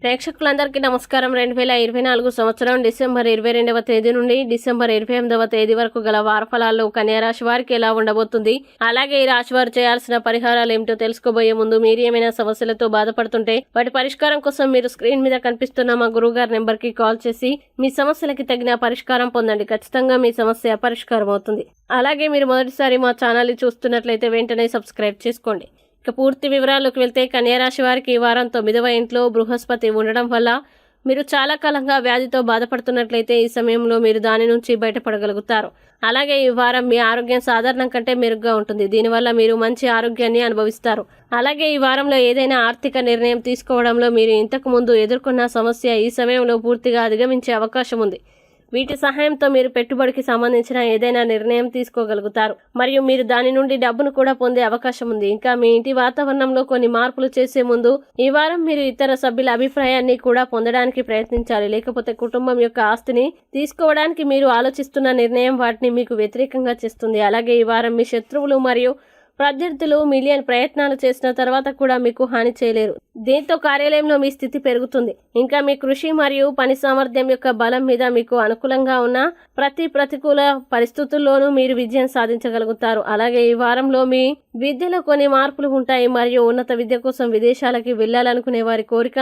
ప్రేక్షకులందరికీ నమస్కారం. 2024 సంవత్సరం డిసెంబర్ 22వ తేదీ నుండి డిసెంబర్ 28వ తేదీ వరకు గల వారఫలాల్లో కన్యా రాశి వారికి ఎలా ఉండబోతుంది, అలాగే ఈ రాశి వారు చేయాల్సిన పరిహారాలు ఏమిటో తెలుసుకోబోయే ముందు మీరు ఏమైనా సమస్యలతో బాధపడుతుంటే వాటి పరిష్కారం కోసం మీరు స్క్రీన్ మీద కనిపిస్తున్న మా గురువుగారి నెంబర్ కి కాల్ చేసి మీ సమస్యలకి తగిన పరిష్కారం పొందండి. ఖచ్చితంగా మీ సమస్య పరిష్కారం అవుతుంది. అలాగే మీరు మొదటిసారి మా ఛానల్ చూస్తున్నట్లయితే వెంటనే సబ్స్క్రైబ్ చేసుకోండి. ఇక పూర్తి వివరాల్లోకి వెళ్తే కన్యా రాశి వారికి ఈ వారం 9వ ఇంట్లో బృహస్పతి ఉండడం వల్ల మీరు చాలా కాలంగా వ్యాధితో బాధపడుతున్నట్లయితే ఈ సమయంలో మీరు దాని నుంచి బయటపడగలుగుతారు. అలాగే ఈ వారం మీ ఆరోగ్యం సాధారణం కంటే మెరుగ్గా ఉంటుంది. దీనివల్ల మీరు మంచి ఆరోగ్యాన్ని అనుభవిస్తారు. అలాగే ఈ వారంలో ఏదైనా ఆర్థిక నిర్ణయం తీసుకోవడంలో మీరు ఇంతకు ముందు ఎదుర్కొన్న సమస్య ఈ సమయంలో పూర్తిగా అధిగమించే అవకాశం ఉంది. వీటి సహాయంతో మీరు పెట్టుబడికి సంబంధించిన ఏదైనా నిర్ణయం తీసుకోగలుగుతారు మరియు మీరు దాని నుండి డబ్బును కూడా పొందే అవకాశం ఉంది. ఇంకా మీ ఇంటి వాతావరణంలో కొన్ని మార్పులు చేసే ముందు ఈ వారం మీరు ఇతర సభ్యుల అభిప్రాయాన్ని కూడా పొందడానికి ప్రయత్నించాలి. లేకపోతే కుటుంబం యొక్క ఆస్తిని తీసుకోవడానికి మీరు ఆలోచిస్తున్న నిర్ణయం వాటిని మీకు వ్యతిరేకంగా చేస్తుంది. అలాగే ఈ వారం మీ శత్రువులు మరియు ప్రత్యర్థులు మిలియన్ ప్రయత్నాలు చేసిన తర్వాత కూడా మీకు హాని చేయలేరు. దీంతో కార్యాలయంలో మీ స్థితి పెరుగుతుంది. ఇంకా మీ కృషి మరియు పని సామర్థ్యం యొక్క బలం మీద మీకు అనుకూలంగా ఉన్న ప్రతి ప్రతికూల పరిస్థితుల్లోనూ మీరు విజయం సాధించగలుగుతారు. అలాగే ఈ వారంలో మీ విద్యలో కొన్ని మార్పులు ఉంటాయి మరియు ఉన్నత విద్య కోసం విదేశాలకి వెళ్లాలనుకునే వారి కోరిక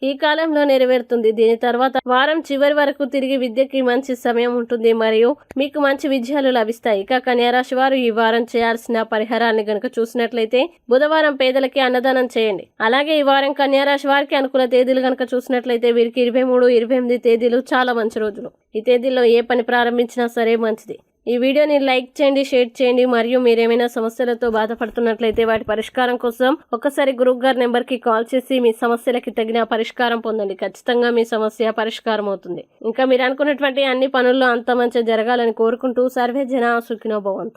ఈ కాలంలో నెరవేరుతుంది. దీని తర్వాత వారం చివరి వరకు తిరిగి విద్యకి మంచి సమయం ఉంటుంది మరియు మీకు మంచి విజయాలు లభిస్తాయి. ఇక కన్యా రాశి వారు ఈ వారం చేయాల్సిన పరిహారాన్ని గనుక చూసినట్లయితే బుధవారం పేదలకి అన్నదానం చేయండి. అలాగే ఈ వారం కన్యా రాశి వారికి అనుకూల తేదీలు గనుక చూసినట్లయితే వీరికి 23, 28 తేదీలు చాలా మంచి రోజులు. ఈ తేదీల్లో ఏ పని ప్రారంభించినా సరే మంచిది. ఈ వీడియోని లైక్ చేయండి, షేర్ చేయండి మరియు మీరేమైనా సమస్యలతో బాధపడుతున్నట్లయితే వాటి పరిష్కారం కోసం ఒకసారి గురువు గారి నెంబర్ కి కాల్ చేసి మీ సమస్యలకి తగిన పరిష్కారం పొందండి. ఖచ్చితంగా మీ సమస్య పరిష్కారం అవుతుంది. ఇంకా మీరు అనుకున్నటువంటి అన్ని పనుల్లో అంత మంచి జరగాలని కోరుకుంటూ సర్వే జన సుఖినో భవంతు.